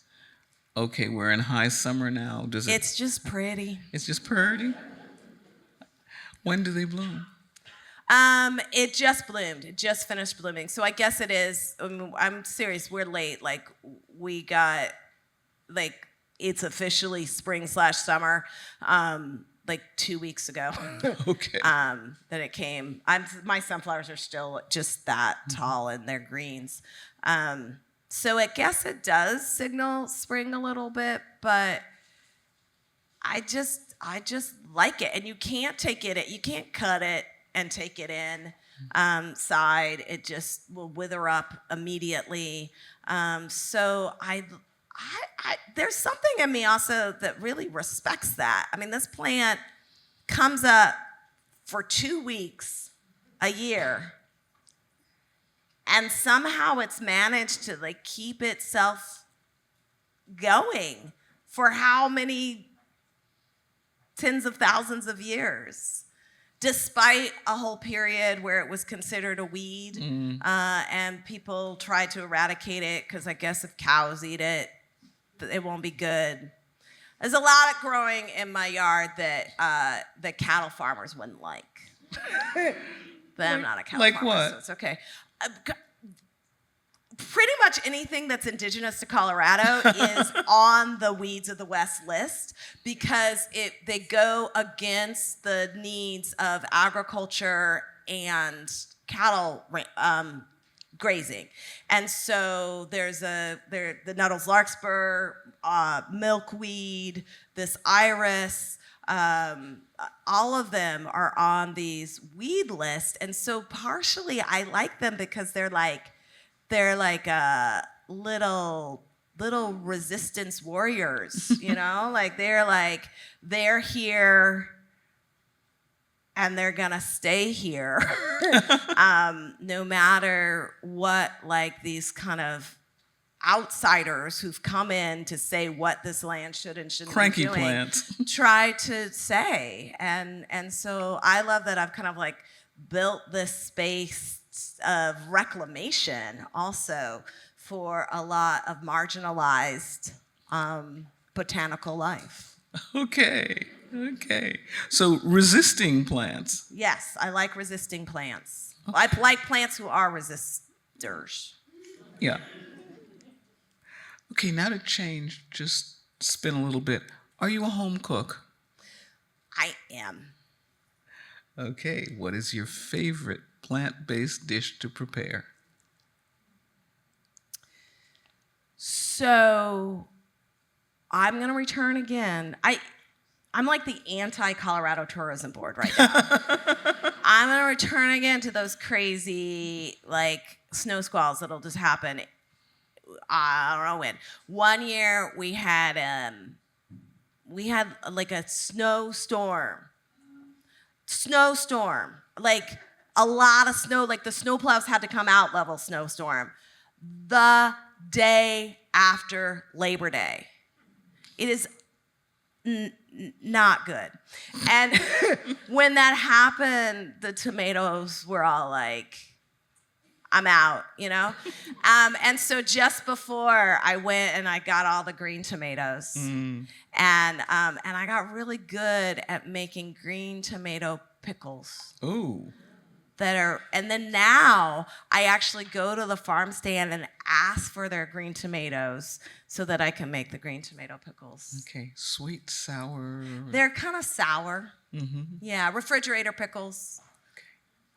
okay. We're in high summer now. It's just pretty. It's just pretty. When do they bloom? It just bloomed. It just finished blooming. So I guess it is. I'm serious. We're late. Like we got, like it's officially spring/summer. Like 2 weeks ago. Okay. That it came. My sunflowers are still just that tall and they're greens. So I guess it does signal spring a little bit, but I just like it. And you can't you can't cut it and take it in side. It just will wither up immediately. So there's something in me also that really respects that. I mean, this plant comes up for 2 weeks a year, and somehow it's managed to like keep itself going for how many tens of thousands of years, despite a whole period where it was considered a weed, and people tried to eradicate it because I guess if cows eat it, it won't be good. There's a lot of growing in my yard that cattle farmers wouldn't like. But I'm not a cattle farmer, what? so it's okay. Pretty much anything that's indigenous to Colorado is on the Weeds of the West list because they go against the needs of agriculture and cattle grazing. And so there's the Nettles larkspur, milkweed, this iris, all of them are on these weed lists. And so partially I like them because they're like little resistance warriors, you know? Like they're here and they're gonna stay here no matter what, like these kind of outsiders who've come in to say what this land should and shouldn't Cranky be doing plants. try to say. And so I love that I've kind of like built this space of reclamation also for a lot of marginalized botanical life. Okay. So resisting plants. Yes, I like resisting plants. I like plants who are resistors. Yeah. Okay, now to change, just spin a little bit. Are you a home cook? I am. Okay, what is your favorite plant-based dish to prepare? So I'm going to return again. I'm like the anti-Colorado Tourism Board right now. I'm going to return again to those crazy, like, snow squalls that'll just happen. I don't know when. One year we had like a snowstorm, like a lot of snow, like the snowplows had to come out level snowstorm the day after Labor Day. It is not good. And when that happened, the tomatoes were all like, I'm out, you know? And so just before I went and I got all the green tomatoes, and I got really good at making green tomato pickles. Ooh. And then now I actually go to the farm stand and ask for their green tomatoes so that I can make the green tomato pickles. Okay, sweet, sour. They're kind of sour. Mm-hmm. Yeah, refrigerator pickles.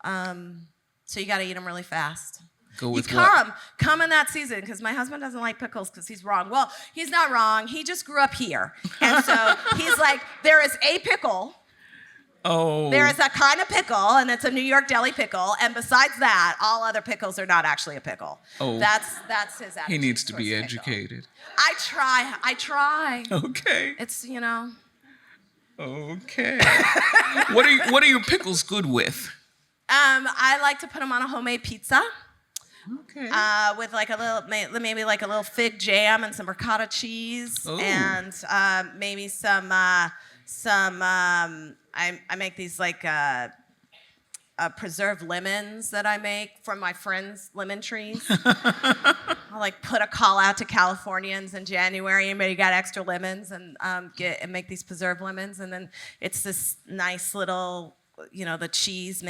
So you got to eat them really fast. Go with Come in that season, because my husband doesn't like pickles because he's wrong. Well, he's not wrong. He just grew up here. And so he's like, there is a pickle. Oh. There is a kind of pickle, and it's a New York deli pickle. And besides that, all other pickles are not actually a pickle. Oh. That's his attitude. He needs to be towards pickle. educated. I try. Okay. It's, Okay. What are your pickles good with? I like to put them on a homemade pizza. Okay. With like maybe like a little fig jam and some ricotta cheese, Ooh. and maybe some. I make these like preserved lemons that I make from my friends' lemon trees. I'll like put a call out to Californians in January. Anybody got extra lemons? And make these preserved lemons, and then it's this nice little, the cheese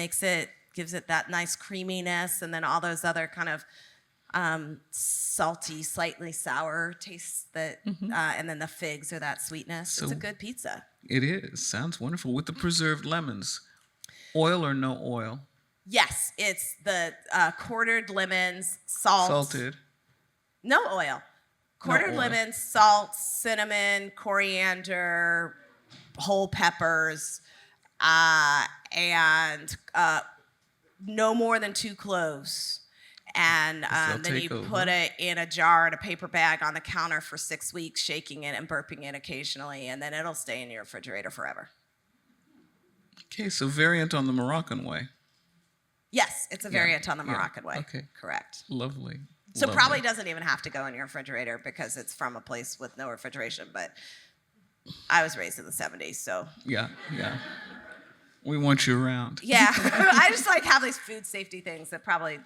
gives it that nice creaminess, and then all those other kind of salty, slightly sour tastes that, and then the figs are that sweetness. So it's a good pizza. It is. Sounds wonderful. With the preserved lemons, oil or no oil? Yes, it's the quartered lemons, salt. Salted. No oil. Quartered oil. lemons, salt, cinnamon, coriander, whole peppers, and no more than 2 cloves. And They'll then take you over. put it in a jar in a paper bag on the counter for 6 weeks, shaking it and burping it occasionally, and then it'll stay in your refrigerator forever. Okay, so variant on the Moroccan way. Yes, it's a variant on the yeah, Moroccan way. okay. Correct. Lovely. So lovely. probably doesn't even have to go in your refrigerator because it's from a place with no refrigeration, but I was raised in the 70s, so. Yeah. We want you around. Yeah, I just have these food safety things that probably,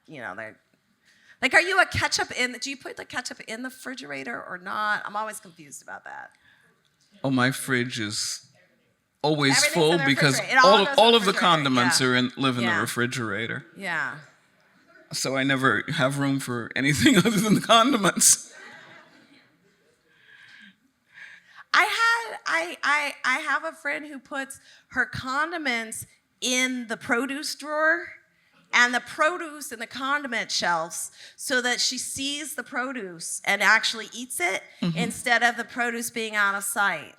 they're like, are you do you put the ketchup in the refrigerator or not? I'm always confused about that. Oh, my fridge is always Everything's full in the because refrigerator. It all goes in all the of the refrigerator, condiments yeah. live in the Yeah. refrigerator. Yeah. So I never have room for anything other than the condiments. I have a friend who puts her condiments in the produce drawer and the produce in the condiment shelves so that she sees the produce and actually eats it instead of the produce being out of sight.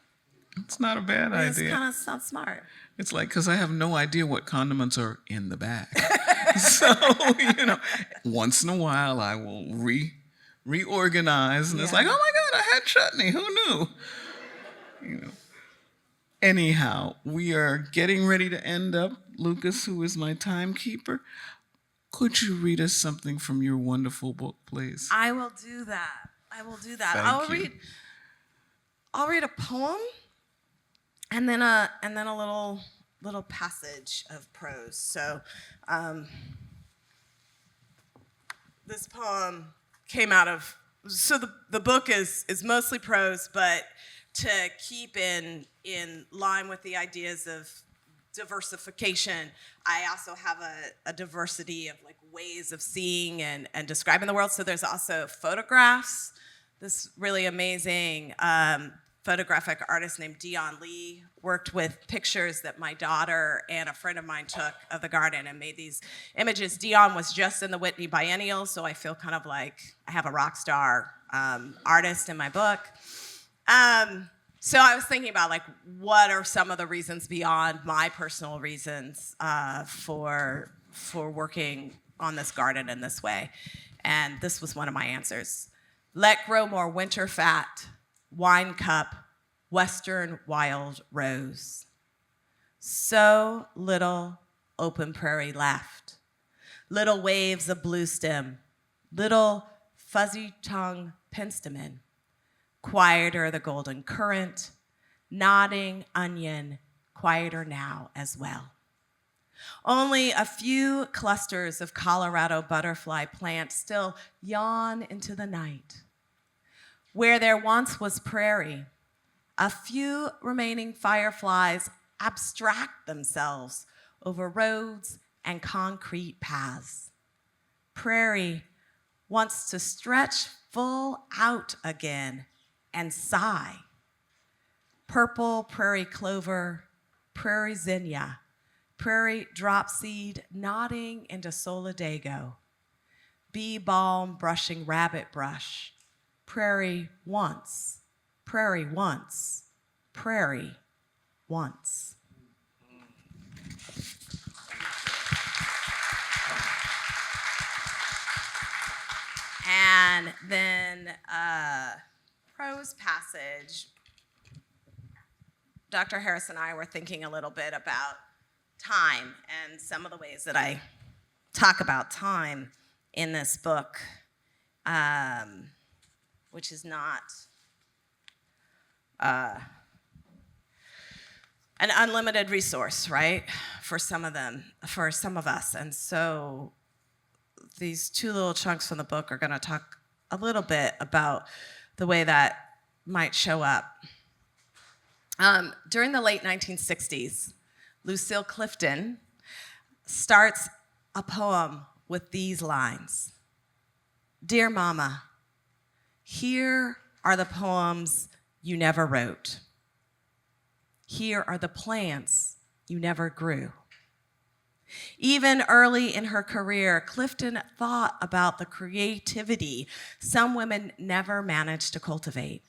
It's not a bad It's idea. kind of sounds smart. It's like, because I have no idea what condiments are in the bag. So, once in a while I will reorganize, and it's like, oh my God, I had chutney. Who knew? Anyhow, we are getting ready to end up. Lucas, who is my timekeeper, could you read us something from your wonderful book, please? I will do that. Thank you. I'll read a poem and then a little passage of prose. So this poem came out of, so the book is mostly prose, but to keep in line with the ideas of diversification, I also have a diversity of ways of seeing and describing the world. So there's also photographs. This really amazing photographic artist named Dion Lee worked with pictures that my daughter and a friend of mine took of the garden and made these images. Dion was just in the Whitney Biennial, so I feel kind of like I have a rock star artist in my book. So I was thinking about like what are some of the reasons beyond my personal reasons for working on this garden in this way, and this was one of my answers. Let grow more winter fat, wine cup, western wild rose. So little open prairie left, little waves of blue stem, little fuzzy tongue penstemon, quieter the golden current, nodding onion, quieter now as well. Only a few clusters of Colorado butterfly plants still yawn into the night. Where there once was prairie, a few remaining fireflies abstract themselves over roads and concrete paths. Prairie wants to stretch full out again and sigh. Purple prairie clover, prairie zinnia, prairie dropseed nodding into solidago, bee balm brushing rabbit brush, prairie once, prairie once, prairie once. And then prose passage. Dr. Harris and I were thinking a little bit about time and some of the ways that I talk about time in this book, which is not an unlimited resource, right? For some of them, for some of us. And so these two little chunks from the book are going to talk a little bit about the way that might show up. During the late 1960s, Lucille Clifton starts a poem with these lines. Dear Mama, here are the poems you never wrote. Here are the plants you never grew. Even early in her career, Clifton thought about the creativity some women never managed to cultivate.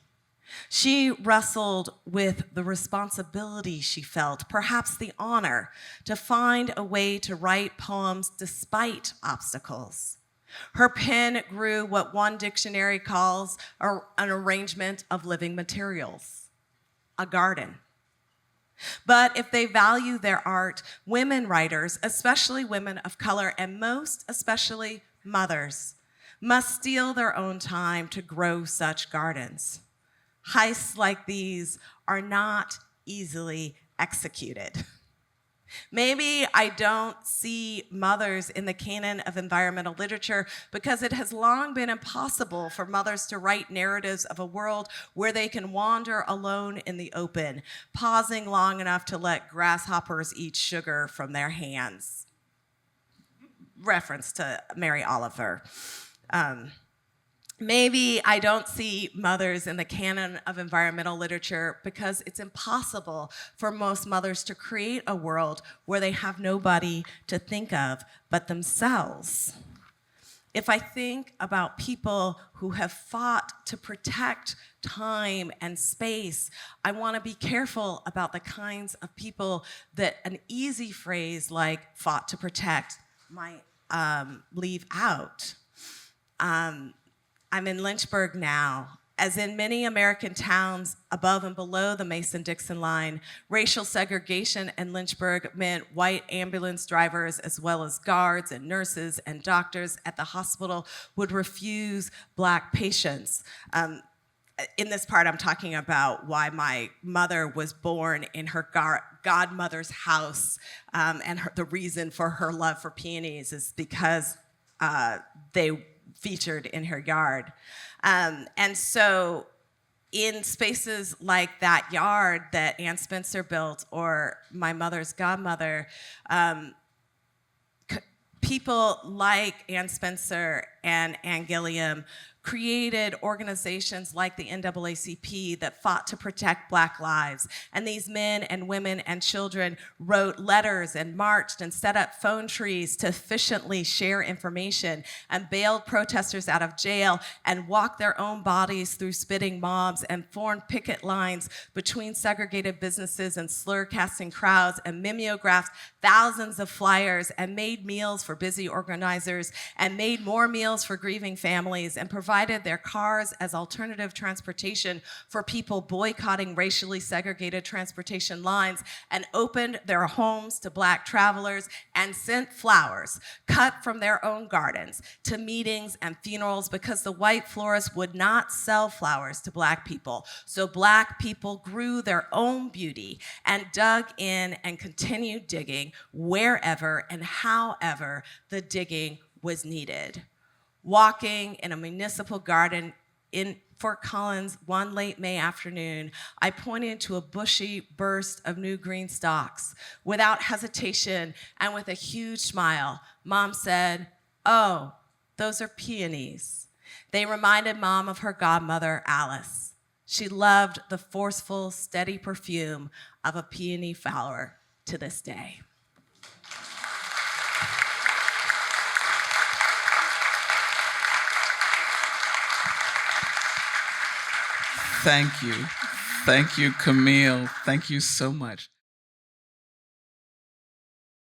She wrestled with the responsibility she felt, perhaps the honor, to find a way to write poems despite obstacles. Her pen grew what one dictionary calls an arrangement of living materials, a garden. But if they value their art, women writers, especially women of color, and most especially mothers, must steal their own time to grow such gardens. Heists like these are not easily executed. Maybe I don't see mothers in the canon of environmental literature because it has long been impossible for mothers to write narratives of a world where they can wander alone in the open, pausing long enough to let grasshoppers eat sugar from their hands. Reference to Mary Oliver. Maybe I don't see mothers in the canon of environmental literature because it's impossible for most mothers to create a world where they have nobody to think of but themselves. If I think about people who have fought to protect time and space, I want to be careful about the kinds of people that an easy phrase like fought to protect might leave out. I'm in Lynchburg now. As in many American towns above and below the Mason-Dixon line, racial segregation in Lynchburg meant white ambulance drivers, as well as guards and nurses and doctors at the hospital, would refuse Black patients. In this part, I'm talking about why my mother was born in her godmother's house, and the reason for her love for peonies is because they featured in her yard. And so in spaces like that yard that Ann Spencer built or my mother's godmother, people like Ann Spencer and Ann Gilliam created organizations like the NAACP that fought to protect Black lives. And these men and women and children wrote letters and marched and set up phone trees to efficiently share information and bailed protesters out of jail and walked their own bodies through spitting mobs and formed picket lines between segregated businesses and slur-casting crowds and mimeographed thousands of flyers and made meals for busy organizers and made more meals for grieving families and provided their cars as alternative transportation for people boycotting racially segregated transportation lines and opened their homes to Black travelers and sent flowers cut from their own gardens to meetings and funerals because the white florists would not sell flowers to Black people. So Black people grew their own beauty and dug in and continued digging wherever and however the digging was needed. Walking in a municipal garden in Fort Collins one late May afternoon, I pointed to a bushy burst of new green stalks. Without hesitation and with a huge smile, Mom said, "Oh, those are peonies." They reminded Mom of her godmother, Alice. She loved the forceful, steady perfume of a peony flower to this day. Thank you. Thank you, Camille. Thank you so much.